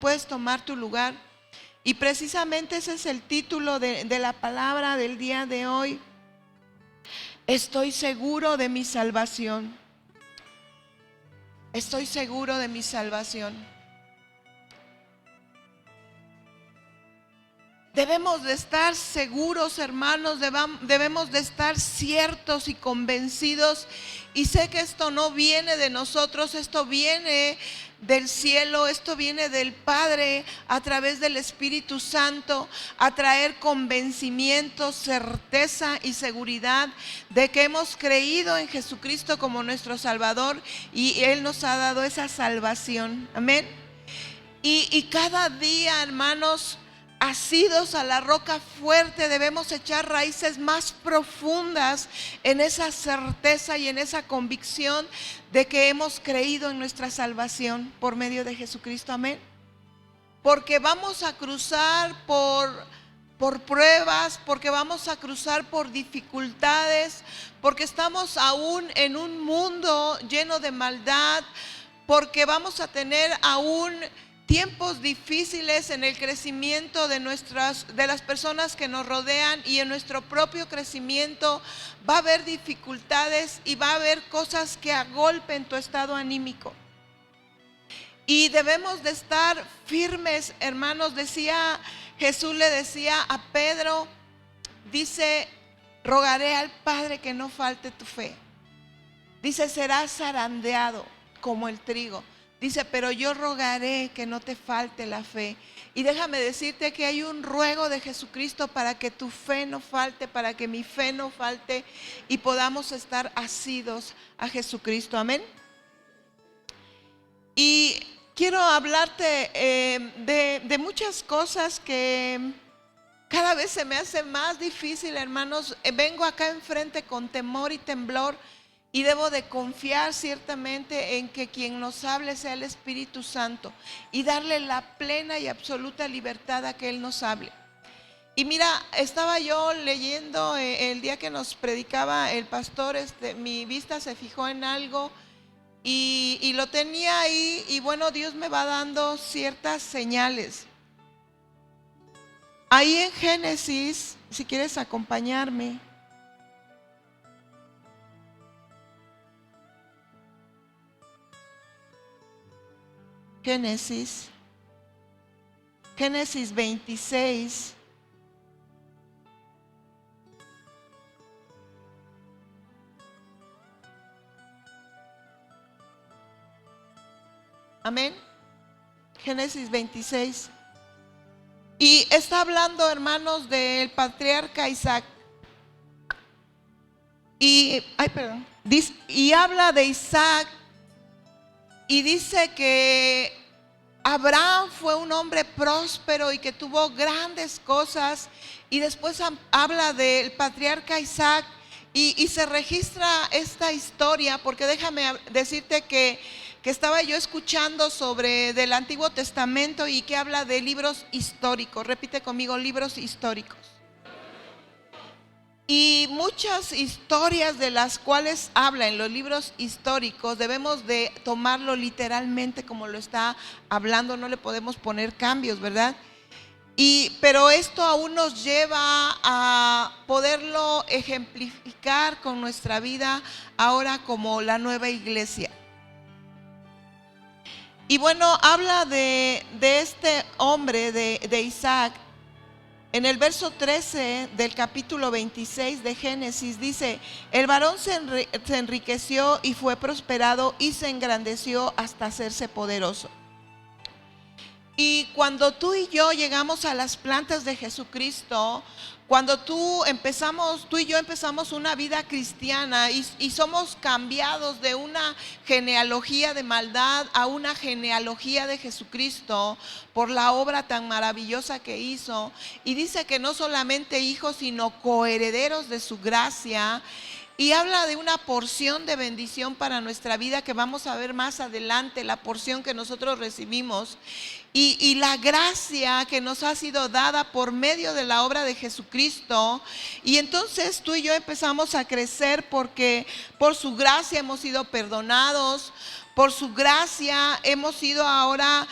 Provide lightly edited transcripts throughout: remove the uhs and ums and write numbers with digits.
puedes tomar tu lugar. Y precisamente ese es el título de la palabra del día de hoy. Estoy seguro de mi salvación. Estoy seguro de mi salvación. Debemos de estar seguros, hermanos, debemos de estar ciertos y convencidos. Y sé que esto no viene de nosotros, esto viene del cielo, esto viene del Padre a través del Espíritu Santo, a traer convencimiento, certeza y seguridad de que hemos creído en Jesucristo como nuestro Salvador y Él nos ha dado esa salvación. Amén. Y cada día, hermanos, asidos a la roca fuerte, debemos echar raíces más profundas en esa certeza y en esa convicción de que hemos creído en nuestra salvación por medio de Jesucristo. Amén. Porque vamos a cruzar por pruebas, porque vamos a cruzar por dificultades, porque estamos aún en un mundo lleno de maldad, porque vamos a tener aún tiempos difíciles en el crecimiento de las personas que nos rodean, y en nuestro propio crecimiento va a haber dificultades y va a haber cosas que agolpen tu estado anímico. Y debemos de estar firmes, hermanos. Jesús le decía a Pedro, dice, rogaré al Padre que no falte tu fe. Dice, serás zarandeado como el trigo. Dice, pero yo rogaré que no te falte la fe. Y déjame decirte que hay un ruego de Jesucristo para que tu fe no falte, para que mi fe no falte y podamos estar asidos a Jesucristo. Amén. Y quiero hablarte de muchas cosas que cada vez se me hace más difícil, hermanos. Vengo acá enfrente con temor y temblor. Y debo de confiar ciertamente en que quien nos hable sea el Espíritu Santo y darle la plena y absoluta libertad a que Él nos hable. Y mira, estaba yo leyendo el día que nos predicaba el pastor, mi vista se fijó en algo y lo tenía ahí, y bueno, Dios me va dando ciertas señales. Ahí en Génesis, si quieres acompañarme. Génesis 26. Amén. Génesis 26. Y está hablando, hermanos, del patriarca Isaac. Y habla de Isaac. Y dice que Abraham fue un hombre próspero y que tuvo grandes cosas. Y después habla del patriarca Isaac y se registra esta historia, porque déjame decirte que estaba yo escuchando del Antiguo Testamento y que habla de libros históricos. Repite conmigo, libros históricos. Y muchas historias de las cuales habla en los libros históricos debemos de tomarlo literalmente como lo está hablando, no le podemos poner cambios, ¿verdad? Pero esto aún nos lleva a poderlo ejemplificar con nuestra vida ahora como la nueva iglesia. Y bueno, habla de este hombre, de Isaac. En el verso 13 del capítulo 26 de Génesis dice, el varón se enriqueció y fue prosperado y se engrandeció hasta hacerse poderoso. Y cuando tú y yo llegamos a las plantas de Jesucristo, cuando tú y yo empezamos una vida cristiana y somos cambiados de una genealogía de maldad a una genealogía de Jesucristo por la obra tan maravillosa que hizo, y dice que no solamente hijos sino coherederos de su gracia. Y habla de una porción de bendición para nuestra vida que vamos a ver más adelante, la porción que nosotros recibimos y la gracia que nos ha sido dada por medio de la obra de Jesucristo. Y entonces tú y yo empezamos a crecer porque por su gracia hemos sido perdonados, por su gracia hemos sido ahora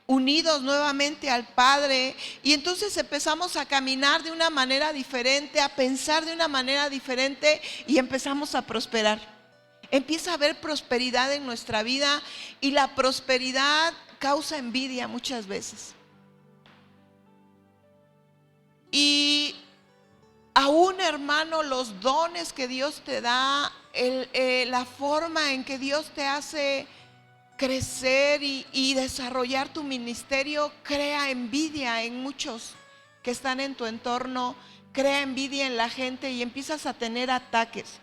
unidos nuevamente al Padre, y entonces empezamos a caminar de una manera diferente, a pensar de una manera diferente, y empezamos a prosperar. Empieza a haber prosperidad en nuestra vida, y la prosperidad causa envidia muchas veces. Y aún, hermano, los dones que Dios te da, la forma en que Dios te hace crecer y desarrollar tu ministerio, crea envidia en muchos que están en tu entorno, crea envidia en la gente y empiezas a tener ataques.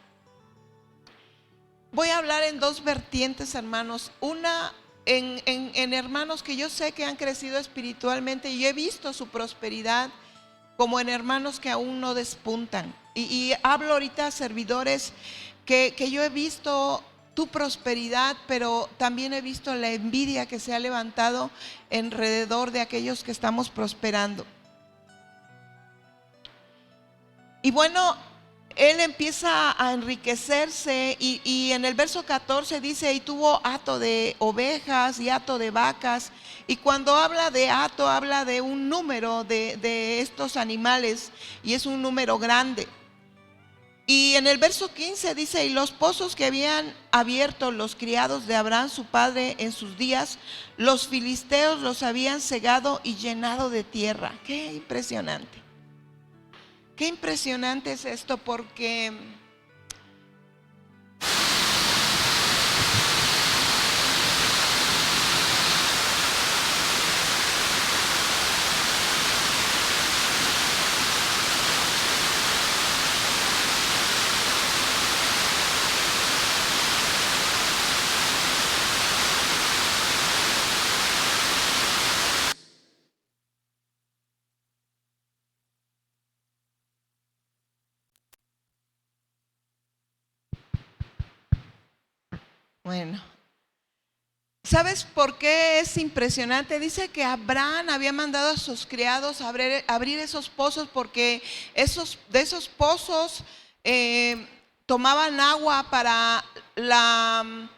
Voy a hablar en dos vertientes, hermanos. Una en hermanos que yo sé que han crecido espiritualmente y he visto su prosperidad, como en hermanos que aún no despuntan. Y hablo ahorita a servidores que yo he visto tu prosperidad, pero también he visto la envidia que se ha levantado alrededor de aquellos que estamos prosperando. Y bueno, él empieza a enriquecerse y en el verso 14 dice: y tuvo hato de ovejas y hato de vacas. Y cuando habla de hato, habla de un número de estos animales, y es un número grande. Y en el verso 15 dice: y los pozos que habían abierto los criados de Abraham su padre en sus días, los filisteos los habían cegado y llenado de tierra. Qué impresionante. Qué impresionante es esto, porque bueno, ¿sabes por qué es impresionante? Dice que Abraham había mandado a sus criados a abrir esos pozos, porque de esos pozos tomaban agua para la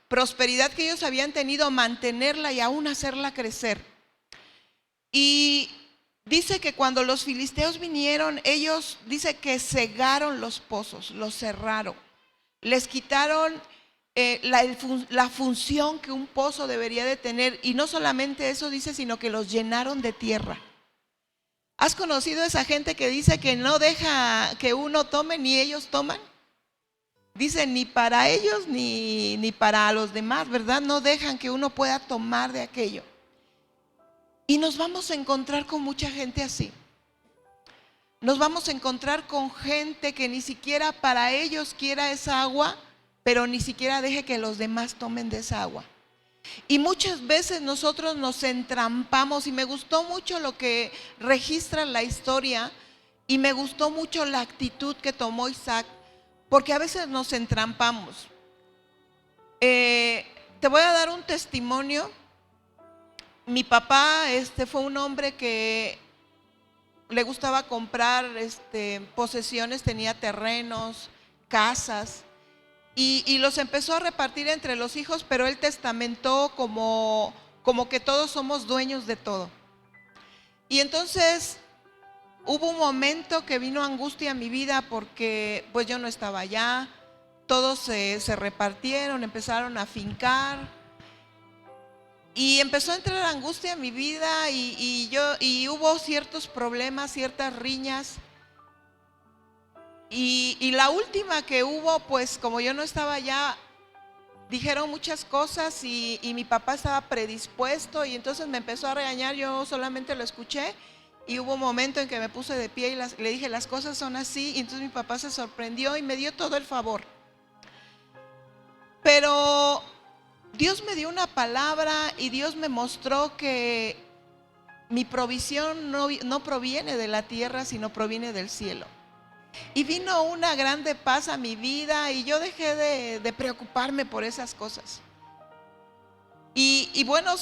prosperidad que ellos habían tenido, mantenerla y aún hacerla crecer. Y dice que cuando los filisteos vinieron, ellos, dice que cegaron los pozos, los cerraron, les quitaron la función que un pozo debería de tener. Y no solamente eso, dice, sino que los llenaron de tierra. ¿Has conocido a esa gente que dice que no deja que uno tome ni ellos toman? Dice, ni para ellos ni para los demás, ¿verdad? No dejan que uno pueda tomar de aquello. Y nos vamos a encontrar con mucha gente así. Nos vamos a encontrar con gente que ni siquiera para ellos quiera esa agua, pero ni siquiera deje que los demás tomen de esa agua. Y muchas veces nosotros nos entrampamos, y me gustó mucho lo que registra la historia, y me gustó mucho la actitud que tomó Isaac, porque a veces nos entrampamos. Te voy a dar un testimonio. Mi papá fue un hombre que le gustaba comprar posesiones, tenía terrenos, casas, y los empezó a repartir entre los hijos, pero él testamentó como que todos somos dueños de todo. Y entonces hubo un momento que vino angustia a mi vida, porque pues yo no estaba allá, todos se repartieron, empezaron a fincar, y empezó a entrar angustia a mi vida, y hubo ciertos problemas, ciertas riñas. Y la última que hubo, pues como yo no estaba allá, dijeron muchas cosas, y mi papá estaba predispuesto, y entonces me empezó a regañar. Yo solamente lo escuché, y hubo un momento en que me puse de pie y le dije: las cosas son así. Y entonces mi papá se sorprendió y me dio todo el favor. Pero Dios me dio una palabra, y Dios me mostró que mi provisión no proviene de la tierra, sino proviene del cielo. Y vino una grande paz a mi vida, y yo dejé de preocuparme por esas cosas. Y bueno,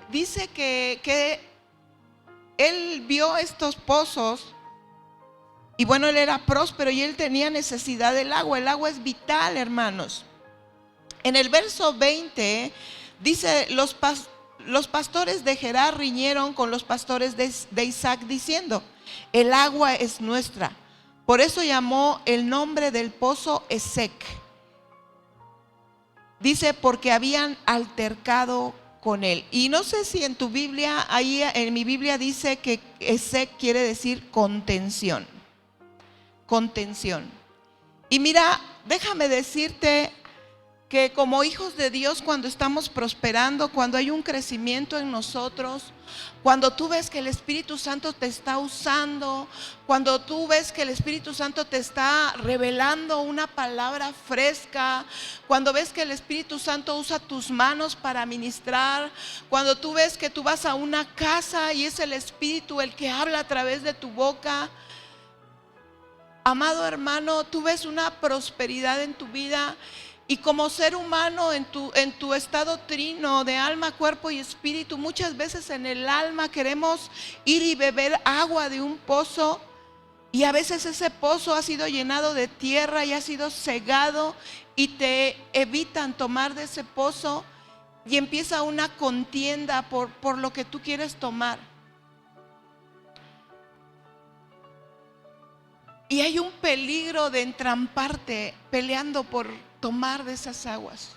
dice que él vio estos pozos, y bueno, él era próspero y él tenía necesidad del agua. El agua es vital, hermanos. En el verso 20 dice: los pastores de Gerar riñeron con los pastores de Isaac diciendo: el agua es nuestra. Por eso llamó el nombre del pozo Esek. Dice, porque habían altercado con él. Y no sé si en tu Biblia, ahí en mi Biblia dice que Esek quiere decir contención. Contención. Y mira, déjame decirte que como hijos de Dios, cuando estamos prosperando, cuando hay un crecimiento en nosotros, cuando tú ves que el Espíritu Santo te está usando, cuando tú ves que el Espíritu Santo te está revelando una palabra fresca, cuando ves que el Espíritu Santo usa tus manos para ministrar, cuando tú ves que tú vas a una casa y es el Espíritu el que habla a través de tu boca, amado hermano, tú ves una prosperidad en tu vida. Y como ser humano en tu estado trino de alma, cuerpo y espíritu, muchas veces en el alma queremos ir y beber agua de un pozo, y a veces ese pozo ha sido llenado de tierra y ha sido cegado y te evitan tomar de ese pozo, y empieza una contienda por lo que tú quieres tomar. Y hay un peligro de entramparte peleando por tomar de esas aguas.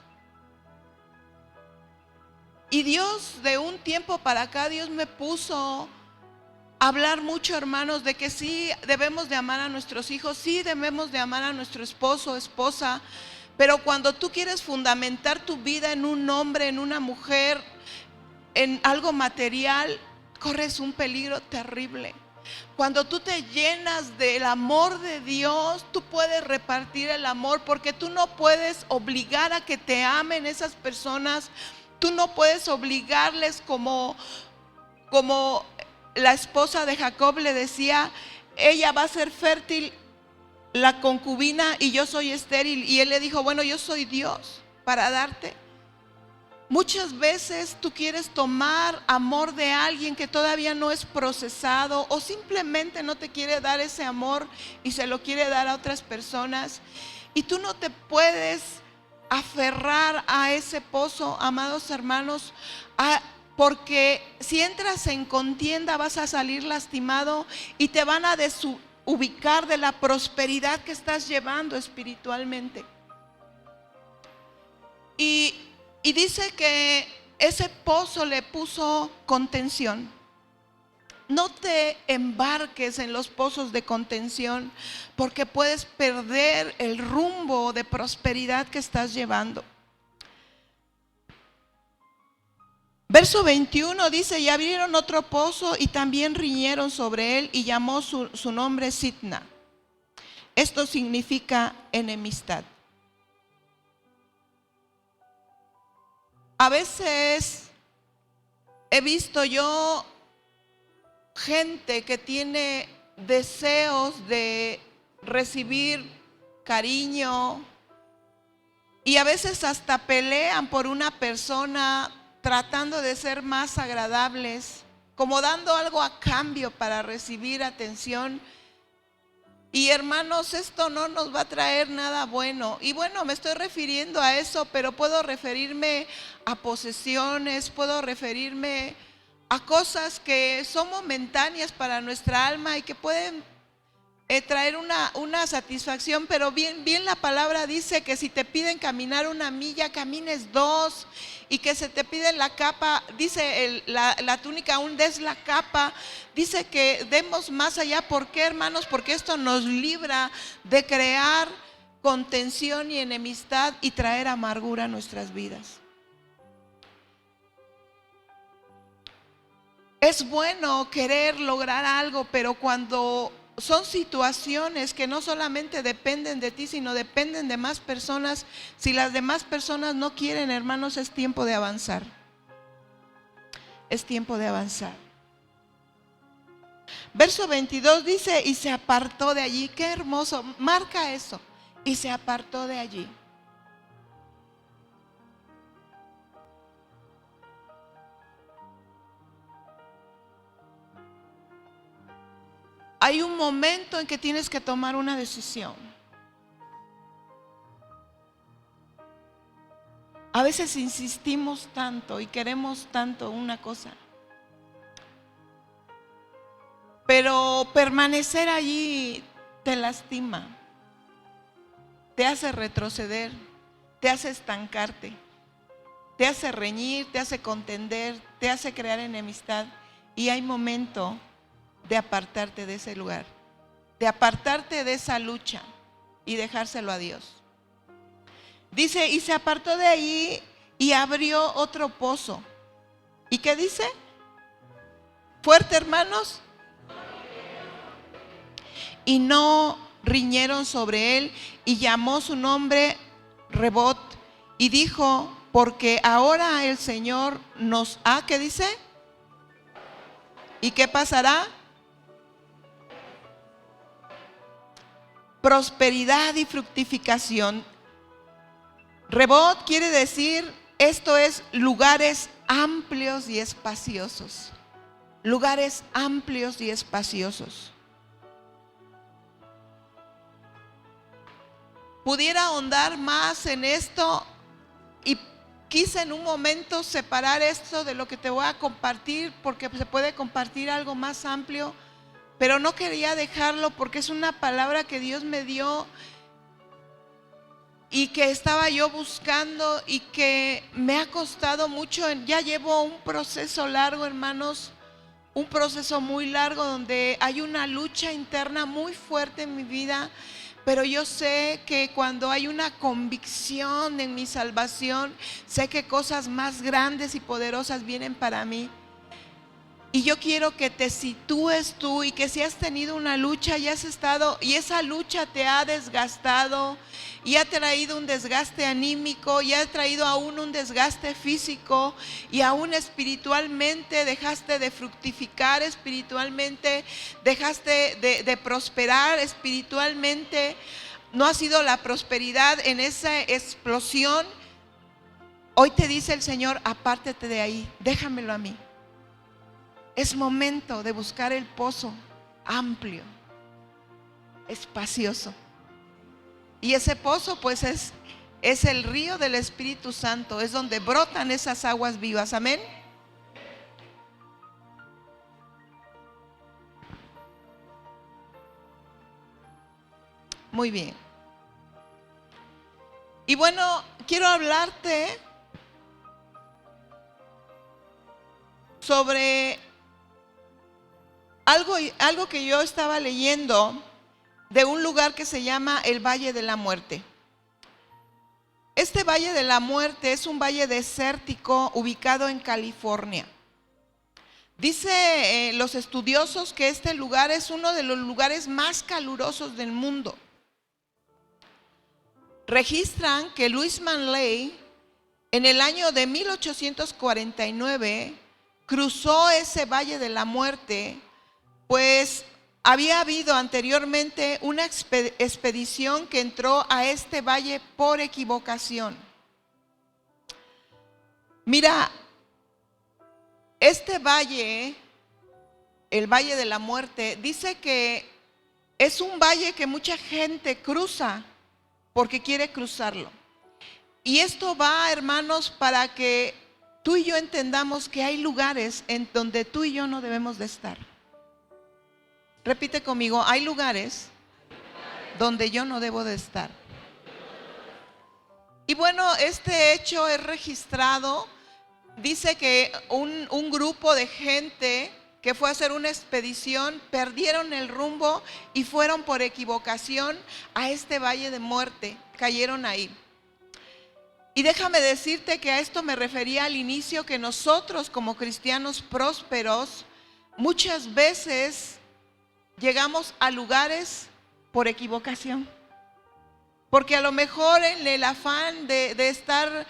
Y Dios, de un tiempo para acá, Dios me puso a hablar mucho, hermanos, de que sí debemos de amar a nuestros hijos, sí debemos de amar a nuestro esposo, esposa, pero cuando tú quieres fundamentar tu vida en un hombre, en una mujer, en algo material, corres un peligro terrible. Cuando tú te llenas del amor de Dios, tú puedes repartir el amor, porque tú no puedes obligar a que te amen esas personas. Tú no puedes obligarles como la esposa de Jacob le decía: ella va a ser fértil, la concubina, y yo soy estéril. Y él le dijo: bueno, yo soy Dios para darte. Muchas veces tú quieres tomar amor de alguien que todavía no es procesado, o simplemente no te quiere dar ese amor y se lo quiere dar a otras personas, y tú no te puedes aferrar a ese pozo, amados hermanos, porque si entras en contienda vas a salir lastimado y te van a desubicar de la prosperidad que estás llevando espiritualmente. Y dice que ese pozo le puso contención. No te embarques en los pozos de contención, porque puedes perder el rumbo de prosperidad que estás llevando. Verso 21 dice: y abrieron otro pozo y también riñeron sobre él, y llamó su nombre Sitna. Esto significa enemistad. A veces he visto yo gente que tiene deseos de recibir cariño, y a veces hasta pelean por una persona tratando de ser más agradables, como dando algo a cambio para recibir atención. Y hermanos, esto no nos va a traer nada bueno. Y bueno, me estoy refiriendo a eso, pero puedo referirme a posesiones, puedo referirme a cosas que son momentáneas para nuestra alma y que pueden traer una satisfacción, pero bien la palabra dice que si te piden caminar 1 milla, camines 2, y que se te pide la capa, dice la túnica, aún des la capa. Dice que demos más allá. ¿Por qué, hermanos? Porque esto nos libra de crear contención y enemistad y traer amargura a nuestras vidas. Es bueno querer lograr algo, pero cuando son situaciones que no solamente dependen de ti, sino dependen de más personas, si las demás personas no quieren, hermanos, es tiempo de avanzar. Es tiempo de avanzar. Verso 22 dice: y se apartó de allí. Qué hermoso, marca eso. Y se apartó de allí. Hay un momento en que tienes que tomar una decisión. A veces insistimos tanto y queremos tanto una cosa, pero permanecer allí te lastima, te hace retroceder, te hace estancarte, te hace reñir, te hace contender, te hace crear enemistad. Y hay momento de apartarte de ese lugar, de apartarte de esa lucha y dejárselo a Dios. Dice, y se apartó de ahí y abrió otro pozo. ¿Y qué dice? Fuerte, hermanos. Y no riñeron sobre él, y llamó su nombre Rebot, y dijo, porque ahora el Señor nos ha, ¿qué dice? ¿Y qué pasará? Prosperidad y fructificación. Rebot quiere decir, esto es lugares amplios y espaciosos. Lugares amplios y espaciosos. Pudiera ahondar más en esto y quise en un momento separar esto de lo que te voy a compartir, porque se puede compartir algo más amplio, pero no quería dejarlo porque es una palabra que Dios me dio y que estaba yo buscando y que me ha costado mucho. Ya llevo un proceso largo, hermanos, un proceso muy largo donde hay una lucha interna muy fuerte en mi vida. Pero yo sé que cuando hay una convicción en mi salvación, sé que cosas más grandes y poderosas vienen para mí. Y yo quiero que te sitúes tú y que si has tenido una lucha y has estado, y esa lucha te ha desgastado y ha traído un desgaste anímico y ha traído aún un desgaste físico y aún espiritualmente dejaste de fructificar espiritualmente, dejaste de prosperar espiritualmente, no ha sido la prosperidad en esa explosión. Hoy te dice el Señor, apártate de ahí, déjamelo a mí. Es momento de buscar el pozo amplio, espacioso. Y ese pozo pues es el río del Espíritu Santo, es donde brotan esas aguas vivas. Amén. Muy bien. Y bueno, quiero hablarte sobre algo que yo estaba leyendo de un lugar que se llama el Valle de la Muerte. Este Valle de la Muerte es un valle desértico ubicado en California. Dice los estudiosos que este lugar es uno de los lugares más calurosos del mundo. Registran que Louis Manley en el año de 1849 cruzó ese Valle de la Muerte, pues había habido anteriormente una expedición que entró a este valle por equivocación. Mira, este valle, el Valle de la Muerte, dice que es un valle que mucha gente cruza porque quiere cruzarlo. Y esto va, hermanos, para que tú y yo entendamos que hay lugares en donde tú y yo no debemos de estar. Repite conmigo, hay lugares donde yo no debo de estar. Y bueno, este hecho es registrado. Dice que un grupo de gente que fue a hacer una expedición perdieron el rumbo y fueron por equivocación a este Valle de Muerte, cayeron ahí. Y déjame decirte que a esto me refería al inicio, que nosotros como cristianos prósperos muchas veces llegamos a lugares por equivocación, porque a lo mejor en el afán de estar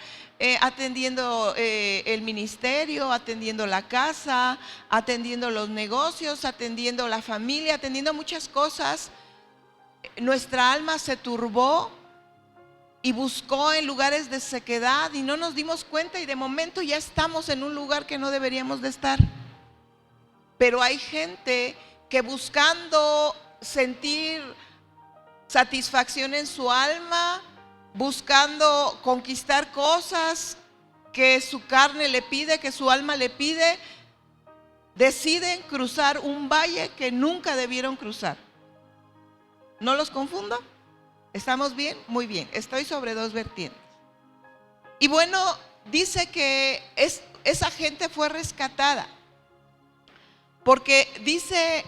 atendiendo el ministerio, atendiendo la casa, atendiendo los negocios, atendiendo la familia, atendiendo muchas cosas, nuestra alma se turbó y buscó en lugares de sequedad y no nos dimos cuenta, y de momento ya estamos en un lugar que no deberíamos de estar. Pero hay gente que buscando sentir satisfacción en su alma, buscando conquistar cosas que su carne le pide, que su alma le pide, deciden cruzar un valle que nunca debieron cruzar. ¿No los confundo? ¿Estamos bien? Muy bien. Estoy sobre dos vertientes. Y bueno, dice que esa gente fue rescatada, porque dice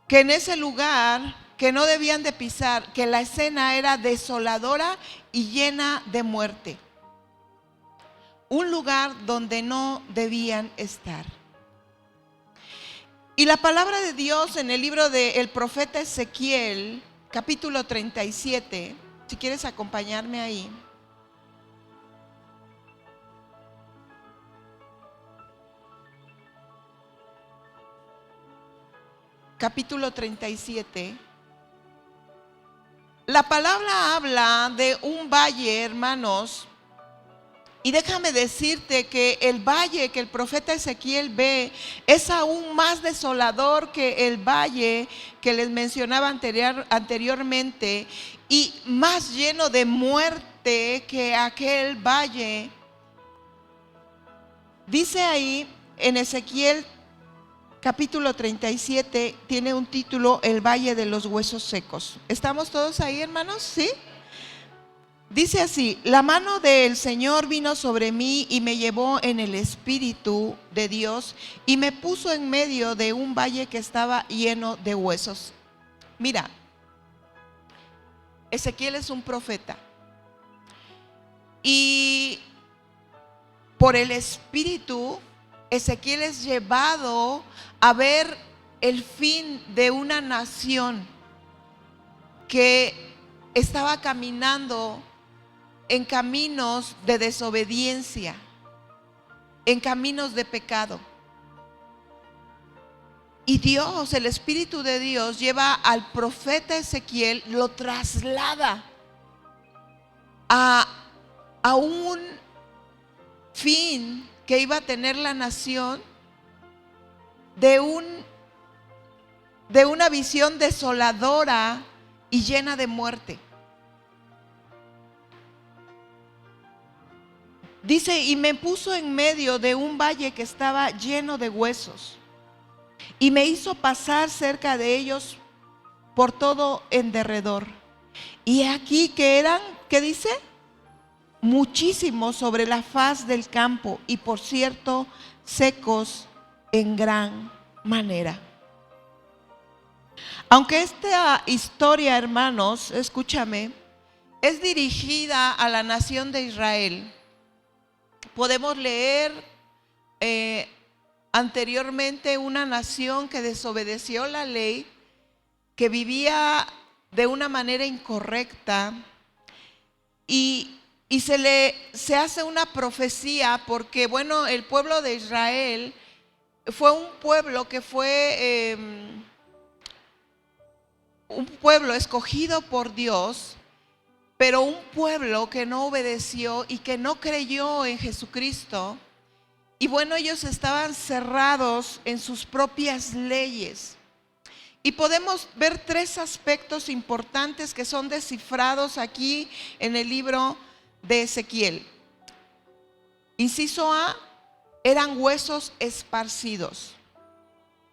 que en ese lugar que no debían de pisar, que la escena era desoladora y llena de muerte. Un lugar donde no debían estar. Y la palabra de Dios en el libro del profeta Ezequiel, capítulo 37, si quieres acompañarme ahí. Capítulo 37. La palabra habla de un valle, hermanos, y déjame decirte que el valle que el profeta Ezequiel ve es aún más desolador que el valle que les mencionaba anteriormente, y más lleno de muerte que aquel valle. Dice ahí en Ezequiel capítulo 37, tiene un título, el Valle de los Huesos Secos. ¿Estamos todos ahí, hermanos? ¿Sí? Dice así: la mano del Señor vino sobre mí y me llevó en el Espíritu de Dios y me puso en medio de un valle que estaba lleno de huesos. Mira, Ezequiel es un profeta y por el Espíritu Ezequiel es llevado a ver el fin de una nación que estaba caminando en caminos de desobediencia, en caminos de pecado. Y Dios, el Espíritu de Dios, lleva al profeta Ezequiel, lo traslada a un fin que iba a tener la nación, de una visión desoladora y llena de muerte. Dice, y me puso en medio de un valle que estaba lleno de huesos, y me hizo pasar cerca de ellos por todo en derredor. Y aquí que eran, ¿qué dice? Muchísimos sobre la faz del campo, y por cierto, secos en gran manera. Aunque esta historia, hermanos, escúchame, es dirigida a la nación de Israel, podemos leer anteriormente una nación que desobedeció la ley, que vivía de una manera incorrecta, y se hace una profecía, porque bueno, el pueblo de Israel fue un pueblo que fue un pueblo escogido por Dios, pero un pueblo que no obedeció y que no creyó en Jesucristo. Y bueno, ellos estaban cerrados en sus propias leyes. Y podemos ver tres aspectos importantes que son descifrados aquí en el libro de Ezequiel. Inciso A, eran huesos esparcidos.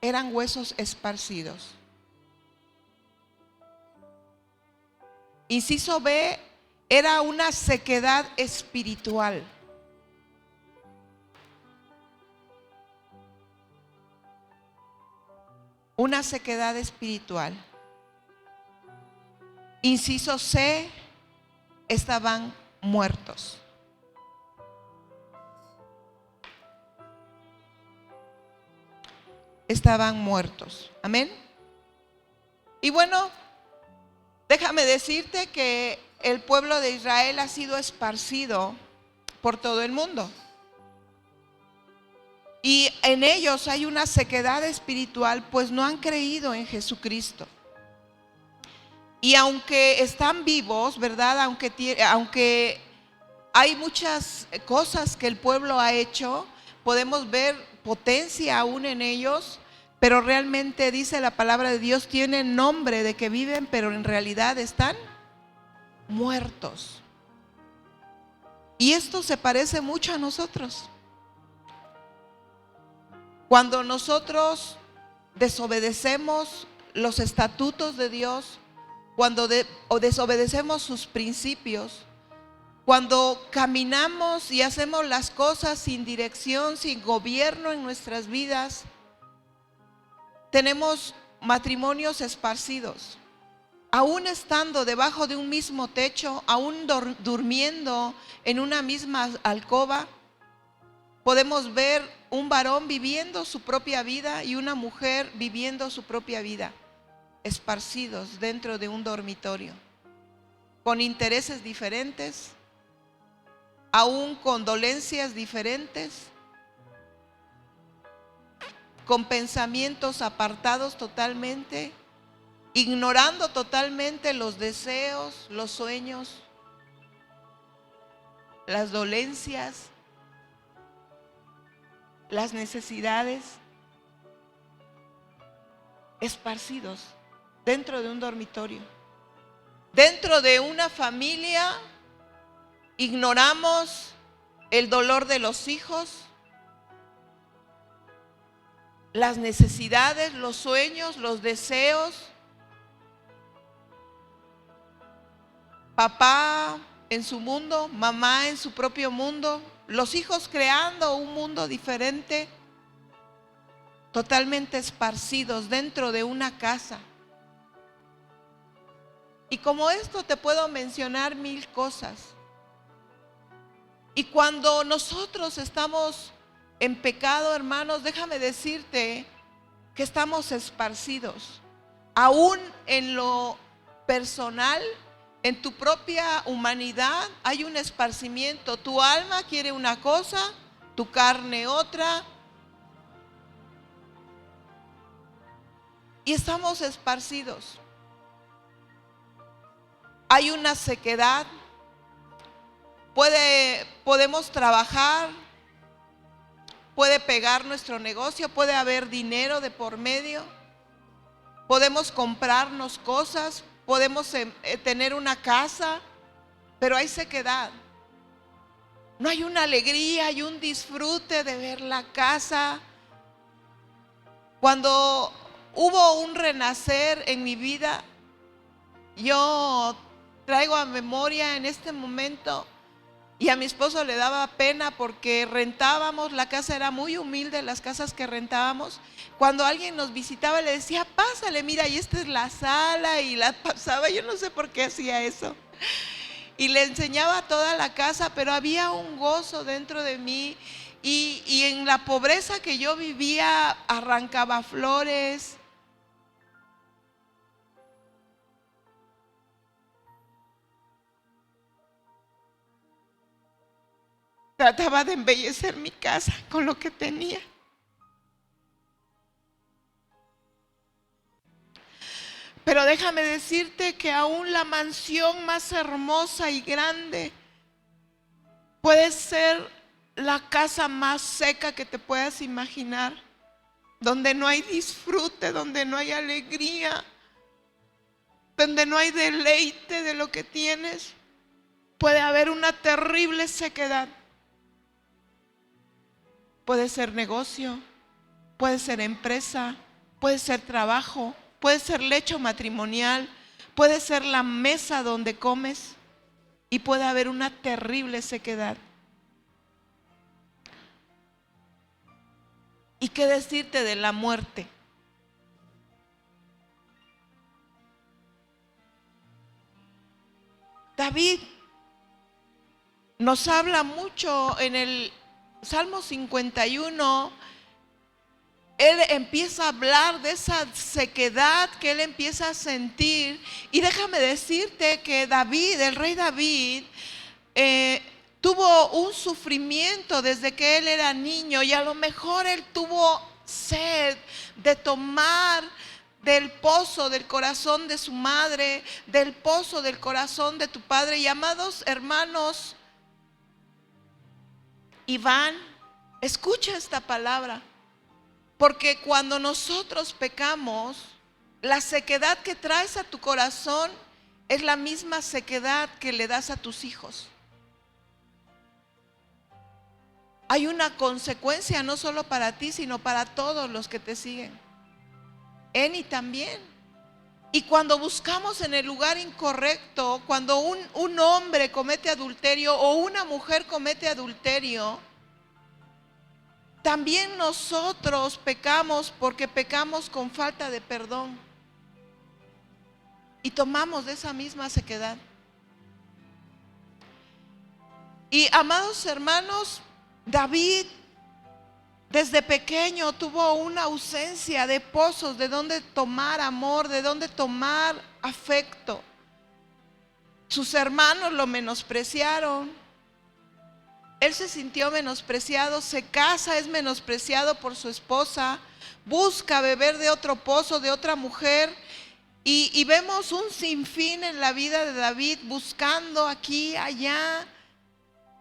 Eran huesos esparcidos. Inciso B, era una sequedad espiritual. Una sequedad espiritual. Inciso C, estaban muertos. Estaban muertos. Amén. Y bueno, déjame decirte que el pueblo de Israel ha sido esparcido por todo el mundo. Y en ellos hay una sequedad espiritual, pues no han creído en Jesucristo. Y aunque están vivos, ¿verdad? Aunque hay muchas cosas que el pueblo ha hecho, podemos ver potencia aún en ellos, pero realmente dice la palabra de Dios, tienen nombre de que viven, pero en realidad están muertos. Y esto se parece mucho a nosotros. Cuando nosotros desobedecemos los estatutos de Dios, cuando desobedecemos sus principios, cuando caminamos y hacemos las cosas sin dirección, sin gobierno en nuestras vidas, tenemos matrimonios esparcidos. Aún estando debajo de un mismo techo, aún durmiendo en una misma alcoba, podemos ver un varón viviendo su propia vida y una mujer viviendo su propia vida, esparcidos dentro de un dormitorio, con intereses diferentes, aún con dolencias diferentes, con pensamientos apartados totalmente, ignorando totalmente los deseos, los sueños, las dolencias, las necesidades, esparcidos dentro de un dormitorio. Dentro de una familia ignoramos el dolor de los hijos, las necesidades, los sueños, los deseos. Papá en su mundo, mamá en su propio mundo, los hijos creando un mundo diferente, totalmente esparcidos dentro de una casa. Y como esto te puedo mencionar 1000 cosas. Y cuando nosotros estamos en pecado, hermanos, déjame decirte que estamos esparcidos. Aún en lo personal, en tu propia humanidad hay un esparcimiento. Tu alma quiere una cosa, tu carne otra. Y estamos esparcidos. Hay una sequedad. Podemos trabajar, puede pegar nuestro negocio, puede haber dinero de por medio, podemos comprarnos cosas, podemos tener una casa, pero hay sequedad. No hay una alegría, hay un disfrute de ver la casa. Cuando hubo un renacer en mi vida, yo traigo a memoria en este momento, y a mi esposo le daba pena porque rentábamos, la casa era muy humilde, las casas que rentábamos. Cuando alguien nos visitaba le decía, pásale, mira, y esta es la sala, y la pasaba, yo no sé por qué hacía eso. Y le enseñaba toda la casa, pero había un gozo dentro de mí, y en la pobreza que yo vivía arrancaba flores. Trataba de embellecer mi casa con lo que tenía. Pero déjame decirte que aún la mansión más hermosa y grande puede ser la casa más seca que te puedas imaginar, donde no hay disfrute, donde no hay alegría, donde no hay deleite de lo que tienes. Puede haber una terrible sequedad. Puede ser negocio, puede ser empresa, puede ser trabajo, puede ser lecho matrimonial, puede ser la mesa donde comes, y puede haber una terrible sequedad. ¿Y qué decirte de la muerte? David nos habla mucho en el Salmo 51, él empieza a hablar de esa sequedad que él empieza a sentir. Y déjame decirte que David, el rey David, tuvo un sufrimiento desde que él era niño, y a lo mejor él tuvo sed de tomar del pozo del corazón de su madre, del pozo del corazón de tu padre. Y amados hermanos, Iván, escucha esta palabra, porque cuando nosotros pecamos, la sequedad que traes a tu corazón es la misma sequedad que le das a tus hijos. Hay una consecuencia no solo para ti, sino para todos los que te siguen. Eni también. Y cuando buscamos en el lugar incorrecto, cuando un hombre comete adulterio o una mujer comete adulterio, también nosotros pecamos porque pecamos con falta de perdón. Y tomamos de esa misma sequedad. Y amados hermanos, David desde pequeño tuvo una ausencia de pozos, de donde tomar amor, de donde tomar afecto. Sus hermanos lo menospreciaron. Él se sintió menospreciado, se casa, es menospreciado por su esposa, busca beber de otro pozo, de otra mujer. Y vemos un sinfín en la vida de David, buscando aquí, allá,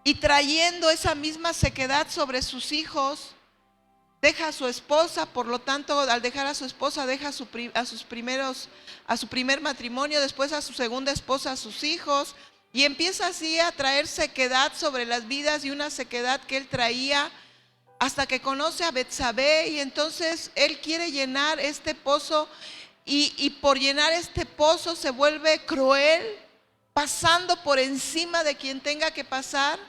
y trayendo esa misma sequedad sobre sus hijos. Deja a su esposa, por lo tanto, al dejar a su esposa, deja a su primer matrimonio, después a su segunda esposa, a sus hijos, y empieza así a traer sequedad sobre las vidas, y una sequedad que él traía hasta que conoce a Betsabé, y entonces él quiere llenar este pozo, y por llenar este pozo se vuelve cruel, pasando por encima de quien tenga que pasar.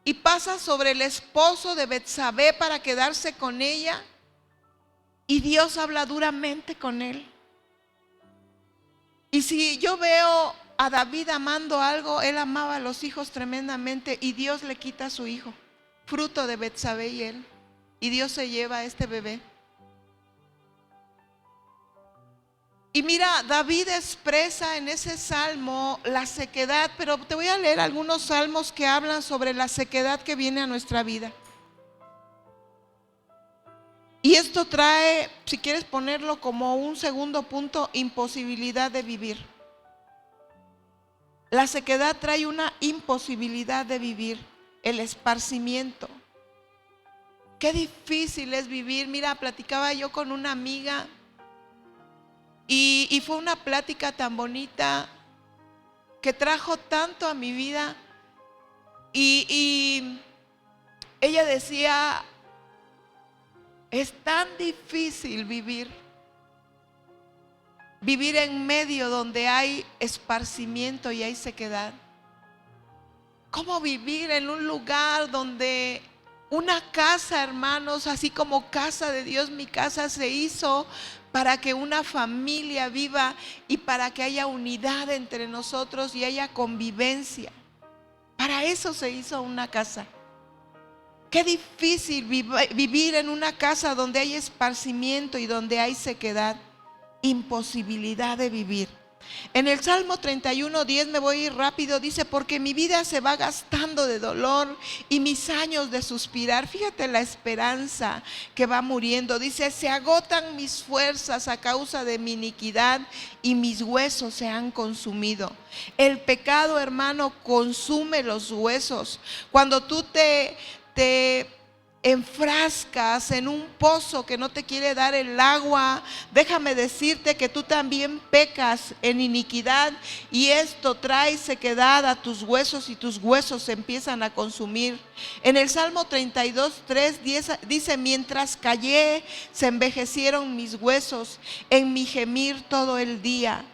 Y pasa sobre el esposo de Betsabé para quedarse con ella. Y Dios habla duramente con él. Y si yo veo a David amando algo, él amaba a los hijos tremendamente. Y Dios le quita a su hijo, fruto de Betsabé y él. Y Dios se lleva a este bebé. Y mira, David expresa en ese salmo la sequedad, pero te voy a leer algunos salmos que hablan sobre la sequedad que viene a nuestra vida. Y esto trae, si quieres ponerlo como un segundo punto, imposibilidad de vivir. La sequedad trae una imposibilidad de vivir, el esparcimiento. Qué difícil es vivir. Mira, platicaba yo con una amiga. Y fue una plática tan bonita que trajo tanto a mi vida. Y ella decía, es tan difícil vivir en medio donde hay esparcimiento y hay sequedad. ¿Cómo vivir en un lugar donde una casa, hermanos, así como casa de Dios, mi casa se hizo para que una familia viva y para que haya unidad entre nosotros y haya convivencia? Para eso se hizo una casa. Qué difícil vivir en una casa donde hay esparcimiento y donde hay sequedad. Imposibilidad de vivir. En el Salmo 31:10, me voy a ir rápido, dice, porque mi vida se va gastando de dolor y mis años de suspirar. Fíjate la esperanza que va muriendo. Dice, se agotan mis fuerzas a causa de mi iniquidad y mis huesos se han consumido. El pecado, hermano, consume los huesos. Cuando tú te enfrascas en un pozo que no te quiere dar el agua, déjame decirte que tú también pecas en iniquidad y esto trae sequedad a tus huesos y tus huesos se empiezan a consumir. En el Salmo 32:3 dice, mientras callé se envejecieron mis huesos en mi gemir todo el día.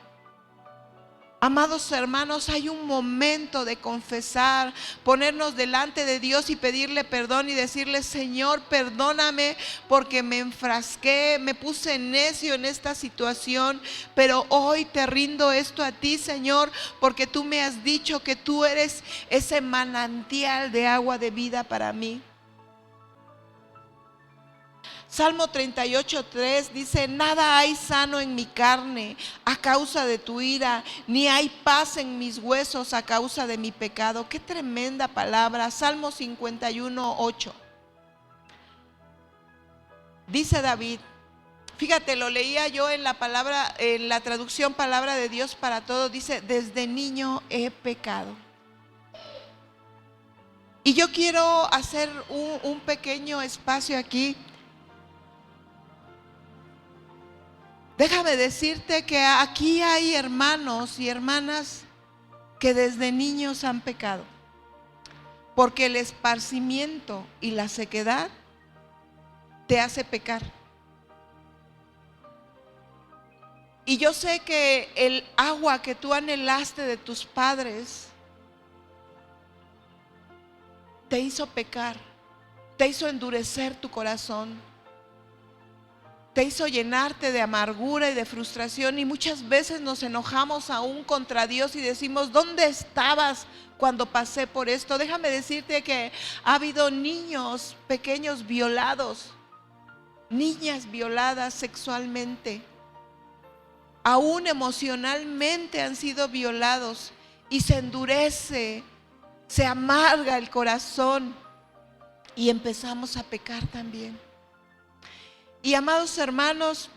Amados hermanos, hay un momento de confesar, ponernos delante de Dios y pedirle perdón y decirle, Señor, perdóname porque me enfrasqué, me puse necio en esta situación, pero hoy te rindo esto a ti, Señor, porque tú me has dicho que tú eres ese manantial de agua de vida para mí. Salmo 38:3 dice, nada hay sano en mi carne a causa de tu ira, ni hay paz en mis huesos a causa de mi pecado. Qué tremenda palabra. Salmo 51:8. Dice David, fíjate, lo leía yo en la traducción Palabra de Dios para Todos, dice, desde niño he pecado. Y yo quiero hacer un pequeño espacio aquí. Déjame decirte que aquí hay hermanos y hermanas que desde niños han pecado, porque el esparcimiento y la sequedad te hace pecar. Y yo sé que el agua que tú anhelaste de tus padres te hizo pecar, te hizo endurecer tu corazón, te hizo llenarte de amargura y de frustración, y muchas veces nos enojamos aún contra Dios y decimos: ¿dónde estabas cuando pasé por esto? Déjame decirte que ha habido niños pequeños violados, niñas violadas sexualmente, aún emocionalmente han sido violados, y se endurece, se amarga el corazón y empezamos a pecar también. Y amados hermanos,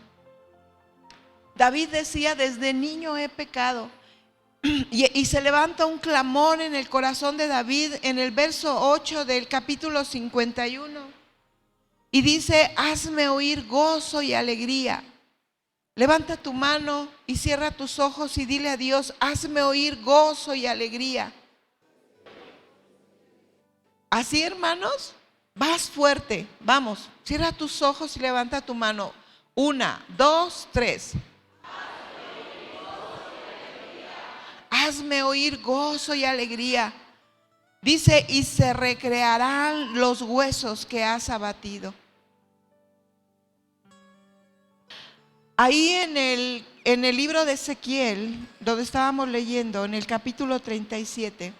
David decía: desde niño he pecado. Y se levanta un clamor en el corazón de David en el verso 8 del capítulo 51. Y dice: hazme oír gozo y alegría. Levanta tu mano y cierra tus ojos y dile a Dios: hazme oír gozo y alegría. Así, hermanos, vas fuerte. Vamos, cierra tus ojos y levanta tu mano. 1, 2, 3. Hazme oír gozo y alegría. Dice: y se recrearán los huesos que has abatido. Ahí en el libro de Ezequiel, donde estábamos leyendo, en el capítulo 37,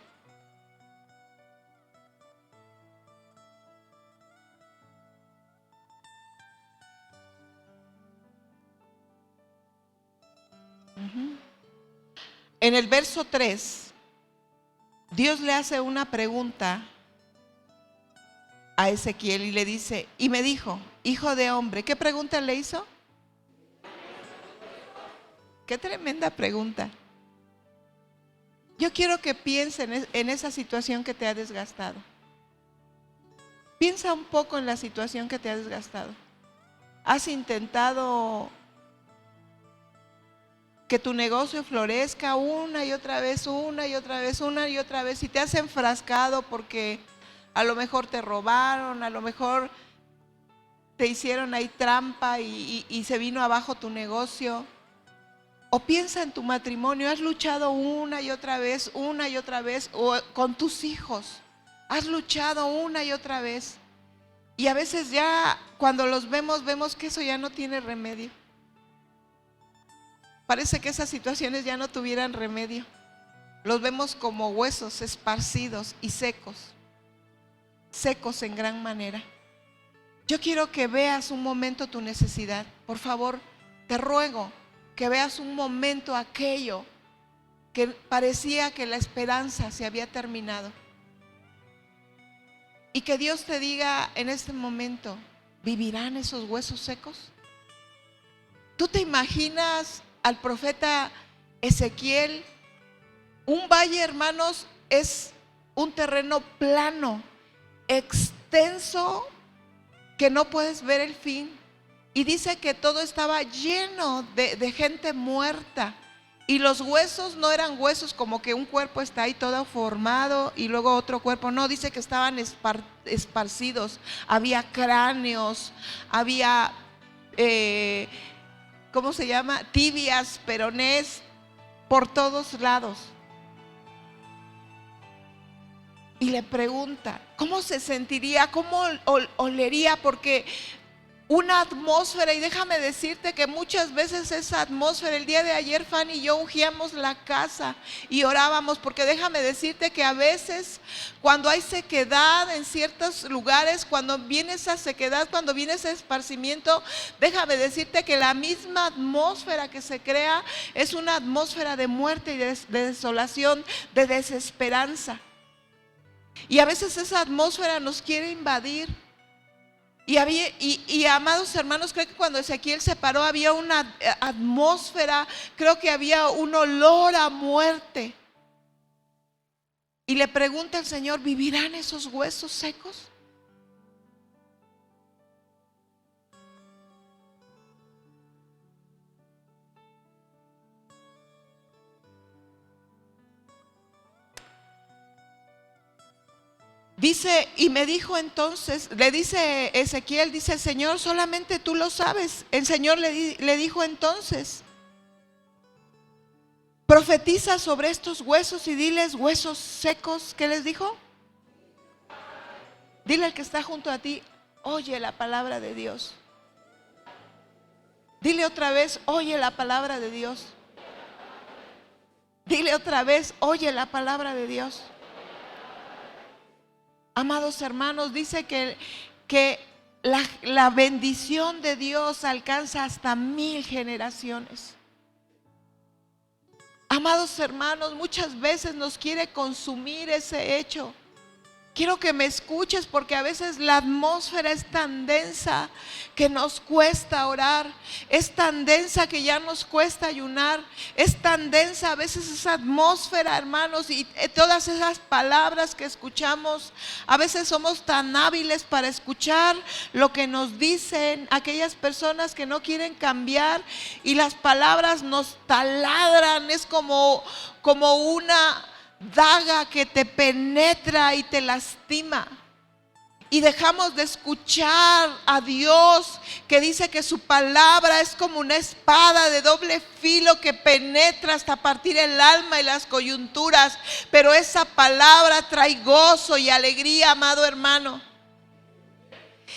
en el verso 3, Dios le hace una pregunta a Ezequiel y le dice: y me dijo: hijo de hombre. ¿Qué pregunta le hizo? Qué tremenda pregunta. Yo quiero que piensen en esa situación que te ha desgastado. Piensa un poco en la situación que te ha desgastado. ¿Has intentado que tu negocio florezca una y otra vez, una y otra vez, una y otra vez, y te has enfrascado porque a lo mejor te robaron, a lo mejor te hicieron ahí trampa y se vino abajo tu negocio? O piensa en tu matrimonio: has luchado una y otra vez, o con tus hijos, has luchado una y otra vez, y a veces ya cuando los vemos que eso ya no tiene remedio. Parece que esas situaciones ya no tuvieran remedio. Los vemos como huesos esparcidos y secos en gran manera. Yo quiero que veas un momento tu necesidad. Por favor, te ruego que veas un momento aquello que parecía que la esperanza se había terminado, y que Dios te diga en este momento: ¿vivirán esos huesos secos? ¿Tú te imaginas al profeta Ezequiel? Un valle, hermanos, es un terreno plano, extenso, que no puedes ver el fin. Y dice que todo estaba lleno de gente muerta. Y los huesos no eran huesos como que un cuerpo está ahí todo formado y luego otro cuerpo. No, dice que estaban esparcidos. Había cráneos, había, ¿cómo se llama? Tibias, peronés, por todos lados. Y le pregunta: ¿cómo se sentiría? ¿Cómo olería? Porque una atmósfera, y déjame decirte que muchas veces esa atmósfera, el día de ayer Fanny y yo ungíamos la casa y orábamos, porque déjame decirte que a veces cuando hay sequedad en ciertos lugares, cuando viene esa sequedad, cuando viene ese esparcimiento, déjame decirte que la misma atmósfera que se crea es una atmósfera de muerte y de desolación, de desesperanza. Y a veces esa atmósfera nos quiere invadir. Y amados hermanos, creo que cuando Ezequiel se paró había una atmósfera, creo que había un olor a muerte. Y le pregunta al Señor: ¿vivirán esos huesos secos? Dice, y me dijo entonces, le dice Ezequiel, dice, Señor, solamente tú lo sabes. El Señor le dijo entonces, profetiza sobre estos huesos y diles, huesos secos. ¿Qué les dijo? Dile al que está junto a ti, oye la palabra de Dios. Dile otra vez, oye la palabra de Dios. Dile otra vez, oye la palabra de Dios. Amados hermanos, dice que la bendición de Dios alcanza hasta 1000 generaciones. Amados hermanos, muchas veces nos quiere consumir ese hecho. Quiero que me escuches porque a veces la atmósfera es tan densa que nos cuesta orar. Es tan densa que ya nos cuesta ayunar. Es tan densa a veces esa atmósfera, hermanos, y todas esas palabras que escuchamos. A veces somos tan hábiles para escuchar lo que nos dicen aquellas personas que no quieren cambiar y las palabras nos taladran. Es como una daga que te penetra y te lastima. Y dejamos de escuchar a Dios, que dice que su palabra es como una espada de doble filo que penetra hasta partir el alma y las coyunturas. Pero esa palabra trae gozo y alegría, amado hermano.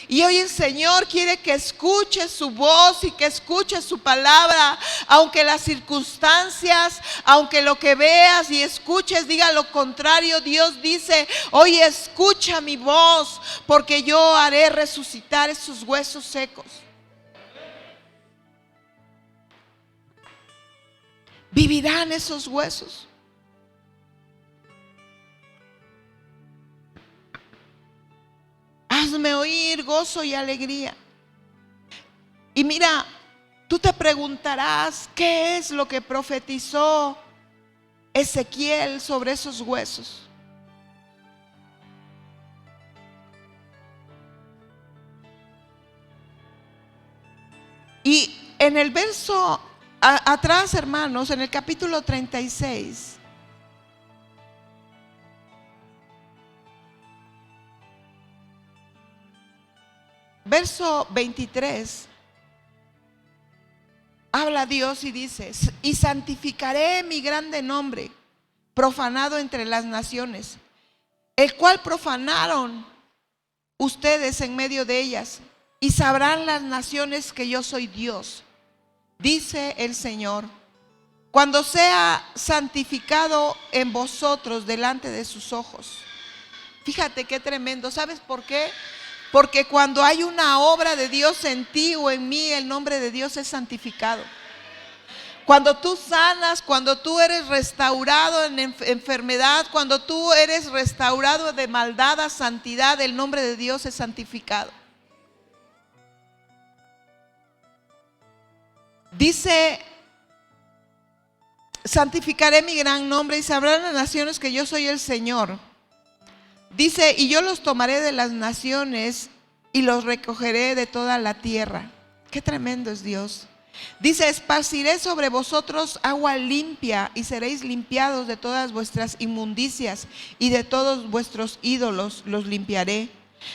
Y hoy el Señor quiere que escuches su voz y que escuches su palabra, aunque las circunstancias, aunque lo que veas y escuches diga lo contrario. Dios dice, hoy escucha mi voz, porque yo haré resucitar esos huesos secos. Vivirán esos huesos. Hazme oír gozo y alegría. Y mira, tú te preguntarás, ¿qué es lo que profetizó Ezequiel sobre esos huesos? Y en el verso atrás, hermanos, en el capítulo 36, verso 23, habla Dios y dice, y santificaré mi grande nombre, profanado entre las naciones, el cual profanaron ustedes en medio de ellas, y sabrán las naciones que yo soy Dios, dice el Señor, cuando sea santificado en vosotros delante de sus ojos. Fíjate qué tremendo. ¿Sabes por qué? Porque cuando hay una obra de Dios en ti o en mí, el nombre de Dios es santificado. Cuando tú sanas, cuando tú eres restaurado en enfermedad, cuando tú eres restaurado de maldad a santidad, el nombre de Dios es santificado. Dice, santificaré mi gran nombre y sabrán las naciones que yo soy el Señor. Dice, y yo los tomaré de las naciones y los recogeré de toda la tierra. Qué tremendo es Dios. Dice, esparciré sobre vosotros agua limpia y seréis limpiados de todas vuestras inmundicias y de todos vuestros ídolos los limpiaré.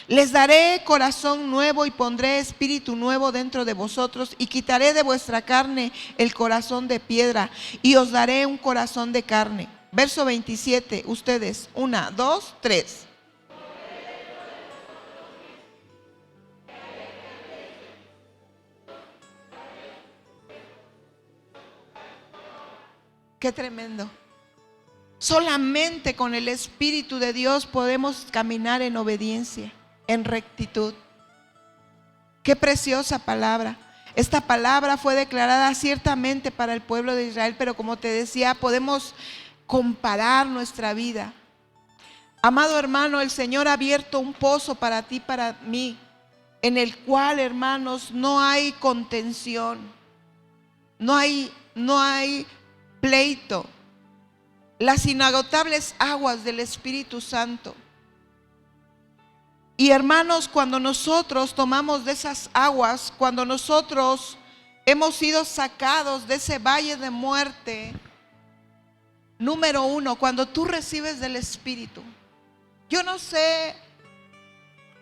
Les daré corazón nuevo y pondré espíritu nuevo dentro de vosotros y quitaré de vuestra carne el corazón de piedra y os daré un corazón de carne. Verso 27, ustedes, 1, 2, 3. Qué tremendo. Solamente con el Espíritu de Dios podemos caminar en obediencia, en rectitud. Qué preciosa palabra. Esta palabra fue declarada ciertamente para el pueblo de Israel, pero como te decía, podemos comparar nuestra vida. Amado hermano, el Señor ha abierto un pozo para ti, para mí, en el cual, hermanos, no hay contención, no hay pleito. Las inagotables aguas del Espíritu Santo. Y hermanos, cuando nosotros tomamos de esas aguas, cuando nosotros hemos sido sacados de ese valle de muerte, número 1, cuando tú recibes del Espíritu, Yo no sé